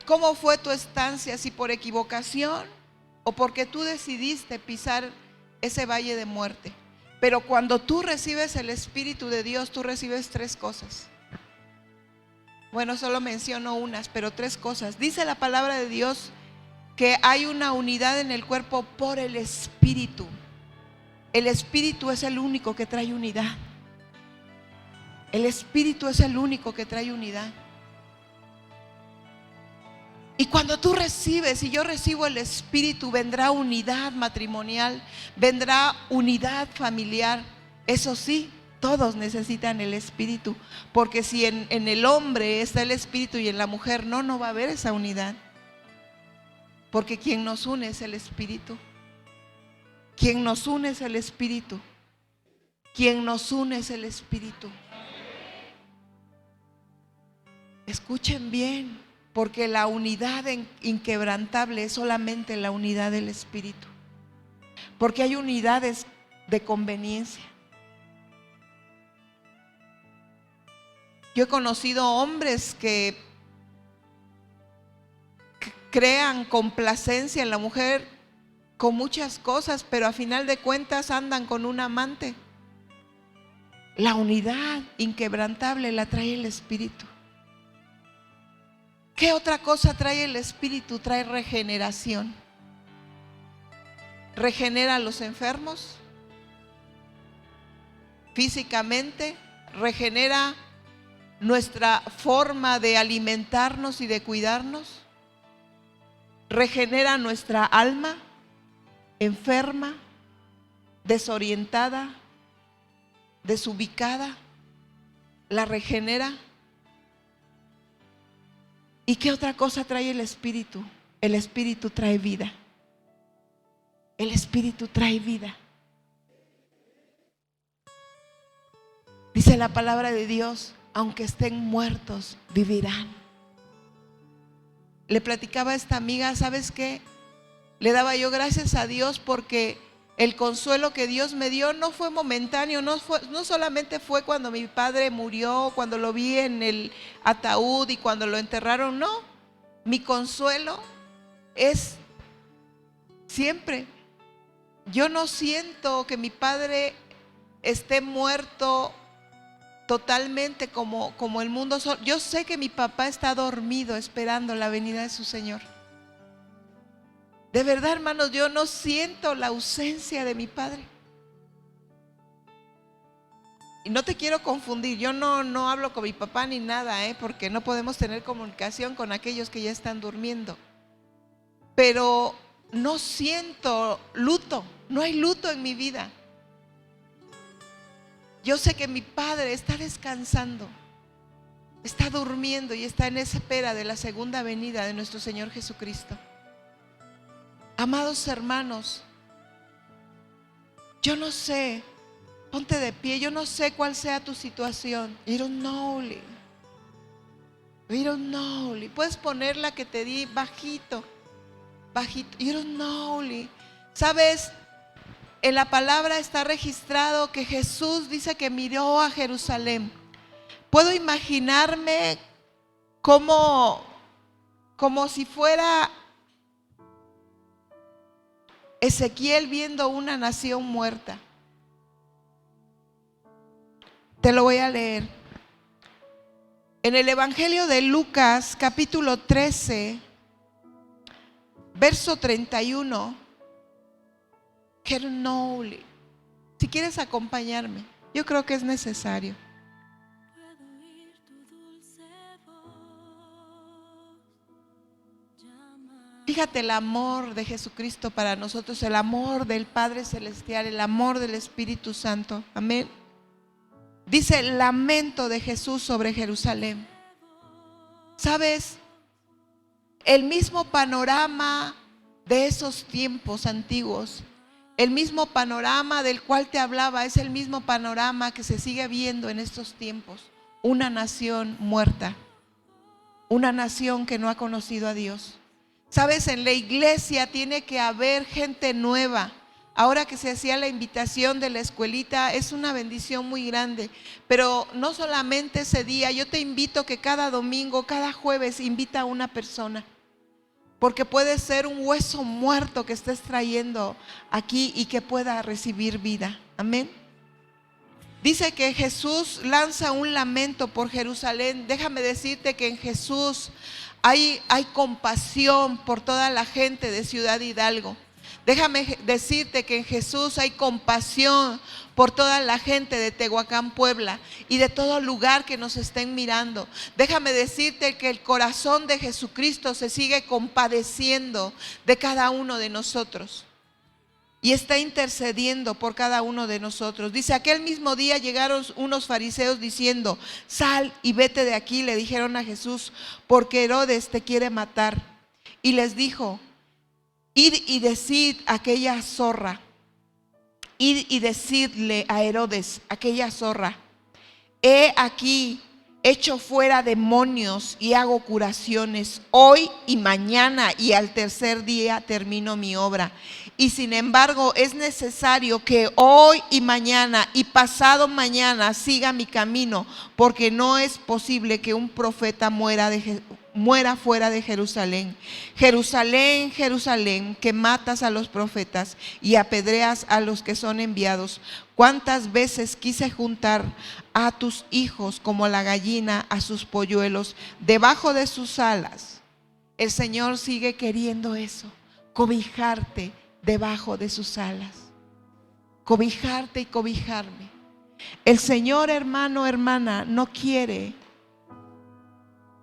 cómo fue tu estancia, si por equivocación o porque tú decidiste pisar ese valle de muerte. Pero cuando tú recibes el Espíritu de Dios, tú recibes 3 cosas. Bueno, solo menciono unas, pero 3 cosas. Dice la palabra de Dios que hay una unidad en el cuerpo por el Espíritu. El Espíritu es el único que trae unidad. El Espíritu es el único que trae unidad. Y cuando tú recibes, y yo recibo el Espíritu, vendrá unidad matrimonial, vendrá unidad familiar. Eso sí, todos necesitan el Espíritu, porque si en el hombre está el Espíritu y en la mujer no va a haber esa unidad. Porque quien nos une es el Espíritu. Quien nos une es el Espíritu. Quien nos une es el Espíritu. Escuchen bien, porque la unidad inquebrantable es solamente la unidad del Espíritu. Porque hay unidades de conveniencia. Yo he conocido hombres que crean complacencia en la mujer con muchas cosas, pero a final de cuentas andan con un amante. La unidad inquebrantable la trae el Espíritu. ¿Qué otra cosa trae el Espíritu? Trae regeneración. Regenera a los enfermos físicamente, regenera nuestra forma de alimentarnos y de cuidarnos, regenera nuestra alma enferma, desorientada, desubicada, la regenera. ¿Y qué otra cosa trae el Espíritu? El Espíritu trae vida. El Espíritu trae vida. Dice la palabra de Dios, aunque estén muertos, vivirán. Le platicaba a esta amiga, ¿sabes qué? Le daba yo gracias a Dios porque el consuelo que Dios me dio no fue momentáneo, no solamente fue cuando mi padre murió, cuando lo vi en el ataúd y cuando lo enterraron, no. Mi consuelo es siempre. Yo no siento que mi padre esté muerto totalmente como el mundo. Yo sé que mi papá está dormido esperando la venida de su Señor. De verdad, hermanos, yo no siento la ausencia de mi padre. Y no te quiero confundir, yo no hablo con mi papá ni nada, porque no podemos tener comunicación con aquellos que ya están durmiendo. Pero no siento luto, no hay luto en mi vida. Yo sé que mi padre está descansando, está durmiendo y está en espera de la segunda venida de nuestro Señor Jesucristo. Amados hermanos, yo no sé, ponte de pie, yo no sé cuál sea tu situación. You don't know, Lee. You don't know, Lee. Puedes poner la que te di bajito, bajito. You don't know, Lee. ¿Sabes? En la palabra está registrado que Jesús dice que miró a Jerusalén. Puedo imaginarme como si fuera Ezequiel viendo una nación muerta. Te lo voy a leer. En el Evangelio de Lucas, capítulo 13, verso 31. Si quieres acompañarme, yo creo que es necesario. Fíjate el amor de Jesucristo para nosotros, el amor del Padre Celestial, el amor del Espíritu Santo. Amén. Dice el lamento de Jesús sobre Jerusalén. ¿Sabes? El mismo panorama de esos tiempos antiguos, el mismo panorama del cual te hablaba, es el mismo panorama que se sigue viendo en estos tiempos. Una nación muerta, una nación que no ha conocido a Dios. Sabes, en la iglesia tiene que haber gente nueva, Ahora que se hacía la invitación de la escuelita, es una bendición muy grande. Pero no solamente ese día, yo te invito que cada domingo, cada jueves, invita a una persona. Porque puede ser un hueso muerto que estés trayendo aquí y que pueda recibir vida. Amén. Dice que Jesús lanza un lamento por Jerusalén. Déjame decirte que en Jesús hay compasión por toda la gente de Ciudad Hidalgo. Déjame decirte que en Jesús hay compasión por toda la gente de Tehuacán, Puebla, y de todo lugar que nos estén mirando. Déjame decirte que el corazón de Jesucristo se sigue compadeciendo de cada uno de nosotros y está intercediendo por cada uno de nosotros. Dice, aquel mismo día llegaron unos fariseos diciendo: sal y vete de aquí, le dijeron a Jesús, porque Herodes te quiere matar. Y les dijo: id y decid a aquella zorra, id y decidle a Herodes, aquella zorra: he aquí echo fuera demonios y hago curaciones hoy y mañana, y al tercer día termino mi obra. Y sin embargo es necesario que hoy y mañana y pasado mañana siga mi camino, porque no es posible que un profeta muera fuera de Jerusalén. Jerusalén, Jerusalén, que matas a los profetas y apedreas a los que son enviados. ¿Cuántas veces quise juntar a tus hijos como la gallina a sus polluelos debajo de sus alas? El Señor sigue queriendo eso, cobijarte debajo de sus alas, cobijarte y cobijarme. El Señor, hermano, hermana, no quiere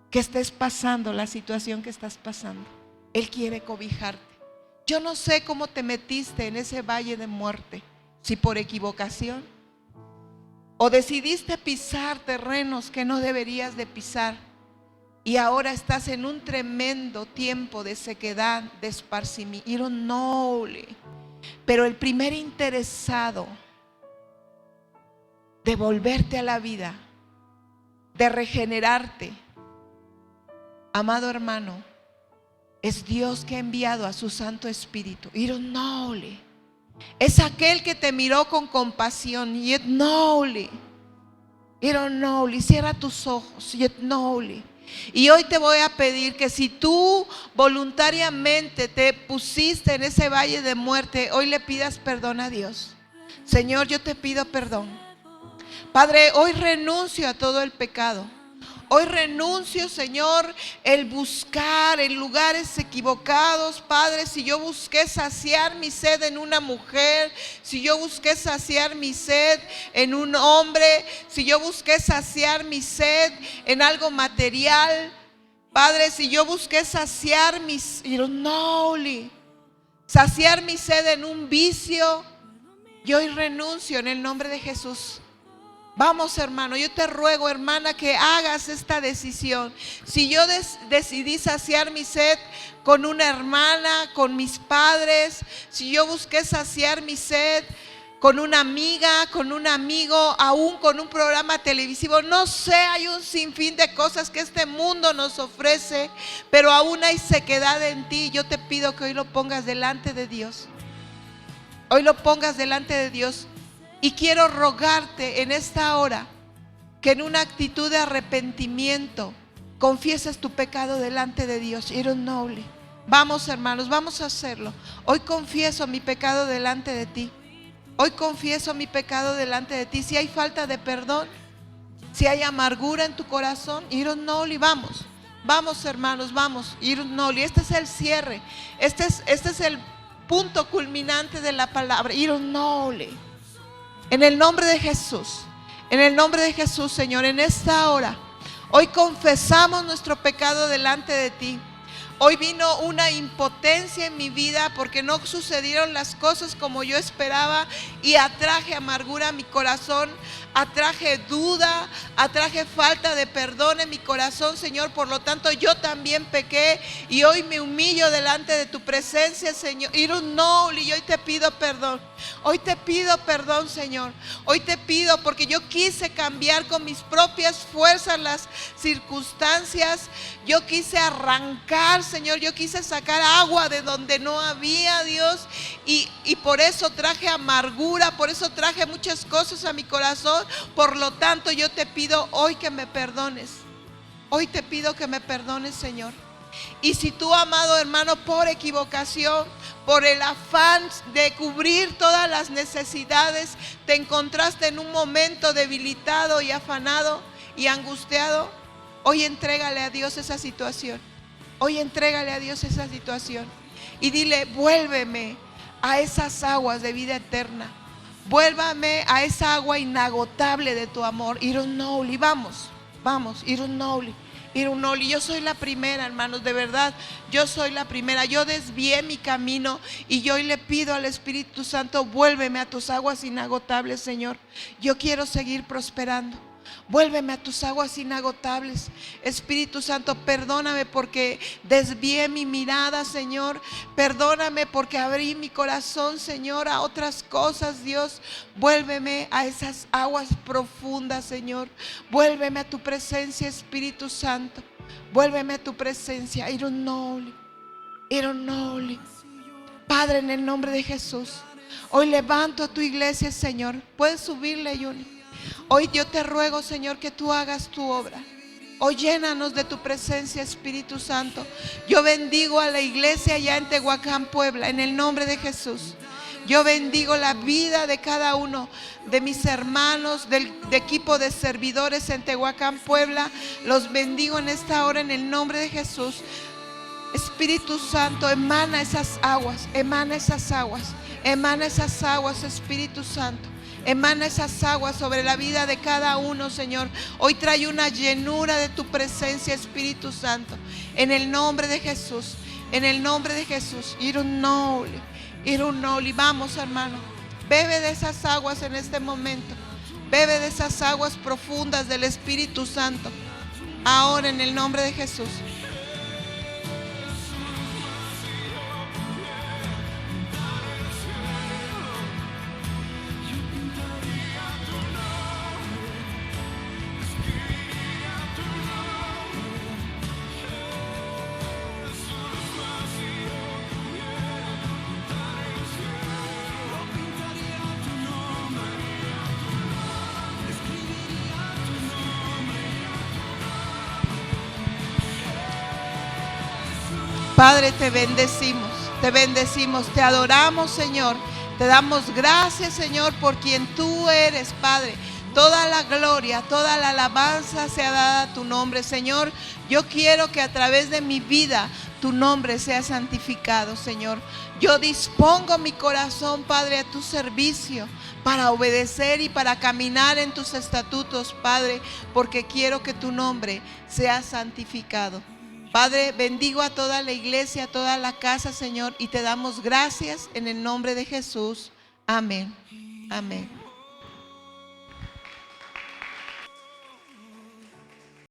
que estés pasando la situación que estás pasando. Él quiere cobijarte. Yo no sé cómo te metiste en ese valle de muerte, si por equivocación o decidiste pisar terrenos que no deberías de pisar, y ahora estás en un tremendo tiempo de sequedad, de esparcimiento. You don't know. Pero el primer interesado de volverte a la vida, de regenerarte, amado hermano, es Dios que ha enviado a su Santo Espíritu. You don't know. Es aquel que te miró con compasión. You don't know. You don't know. Cierra tus ojos. You don't know. Y hoy te voy a pedir que si tú voluntariamente te pusiste en ese valle de muerte, hoy le pidas perdón a Dios. Señor, yo te pido perdón. Padre, hoy renuncio a todo el pecado. Hoy renuncio, Señor, el buscar en lugares equivocados. Padre, si yo busqué saciar mi sed en una mujer, si yo busqué saciar mi sed en un hombre, si yo busqué saciar mi sed en algo material, Padre, si yo busqué saciar mi sed en un vicio, yo hoy renuncio en el nombre de Jesús. Vamos, hermano, yo te ruego, hermana, que hagas esta decisión. Si yo decidí saciar mi sed con una hermana, con mis padres, si yo busqué saciar mi sed con una amiga, con un amigo, aún con un programa televisivo, no sé, hay un sinfín de cosas que este mundo nos ofrece, pero aún hay sequedad en ti. Yo te pido que hoy lo pongas delante de Dios. Hoy lo pongas delante de Dios. Y quiero rogarte en esta hora que en una actitud de arrepentimiento confieses tu pecado delante de Dios. Vamos, hermanos, vamos a hacerlo. Hoy confieso mi pecado delante de ti. Hoy confieso mi pecado delante de ti. Si hay falta de perdón, si hay amargura en tu corazón, vamos, hermanos, vamos. Este es el cierre. Este es el punto culminante de la palabra. En el nombre de Jesús, Señor, en esta hora, hoy confesamos nuestro pecado delante de ti. Hoy vino una impotencia en mi vida porque no sucedieron las cosas como yo esperaba y atraje amargura a mi corazón, atraje duda, atraje falta de perdón en mi corazón, Señor. Por lo tanto, yo también pequé y hoy me humillo delante de tu presencia, Señor. Y hoy te pido perdón. Hoy te pido perdón, Señor. Hoy te pido porque yo quise cambiar con mis propias fuerzas las circunstancias. Yo quise arrancar, Señor. Yo quise sacar agua de donde no había, Dios. Y por eso traje amargura, por eso traje muchas cosas a mi corazón. Por lo tanto, yo te pido hoy que me perdones. Hoy te pido que me perdones, Señor. Y si tú, amado hermano, por equivocación, por el afán de cubrir todas las necesidades, te encontraste en un momento debilitado y afanado y angustiado, hoy entrégale a Dios esa situación. Hoy entrégale a Dios esa situación. Y dile, vuélveme a esas aguas de vida eterna. Vuélvame a esa agua inagotable de tu amor. Irunoli, vamos, Irunoli. Yo soy la primera, hermanos, de verdad, yo soy la primera. Yo desvié mi camino y yo hoy le pido al Espíritu Santo, vuélveme a tus aguas inagotables, Señor. Yo quiero seguir prosperando. Vuélveme a tus aguas inagotables. Espíritu Santo, perdóname porque desvié mi mirada, Señor. Perdóname porque abrí mi corazón, Señor, a otras cosas, Dios. Vuélveme a esas aguas profundas, Señor. Vuélveme a tu presencia, Espíritu Santo. Vuélveme a tu presencia. Irunoli. Padre, en el nombre de Jesús, hoy levanto a tu iglesia, Señor. Puedes subirle, Yuni. Hoy yo te ruego, Señor, que tú hagas tu obra. Hoy llénanos de tu presencia, Espíritu Santo. Yo bendigo a la iglesia allá en Tehuacán, Puebla, en el nombre de Jesús. Yo bendigo la vida de cada uno de mis hermanos, de equipo de servidores en Tehuacán, Puebla. Los bendigo en esta hora en el nombre de Jesús. Espíritu Santo, emana esas aguas, Espíritu Santo. Emana esas aguas sobre la vida de cada uno, Señor. Hoy trae una llenura de tu presencia, Espíritu Santo. En el nombre de Jesús. En el nombre de Jesús. Irunoli. Vamos, hermano. Bebe de esas aguas en este momento. Bebe de esas aguas profundas del Espíritu Santo. Ahora en el nombre de Jesús. Padre, te bendecimos, te adoramos, Señor. Te damos gracias, Señor, por quien tú eres, Padre. Toda la gloria, toda la alabanza sea dada a tu nombre, Señor. Yo quiero que a través de mi vida tu nombre sea santificado, Señor. Yo dispongo mi corazón, Padre, a tu servicio para obedecer y para caminar en tus estatutos, Padre, porque quiero que tu nombre sea santificado. Padre, bendigo a toda la iglesia, a toda la casa, Señor, y te damos gracias en el nombre de Jesús. Amén. Amén.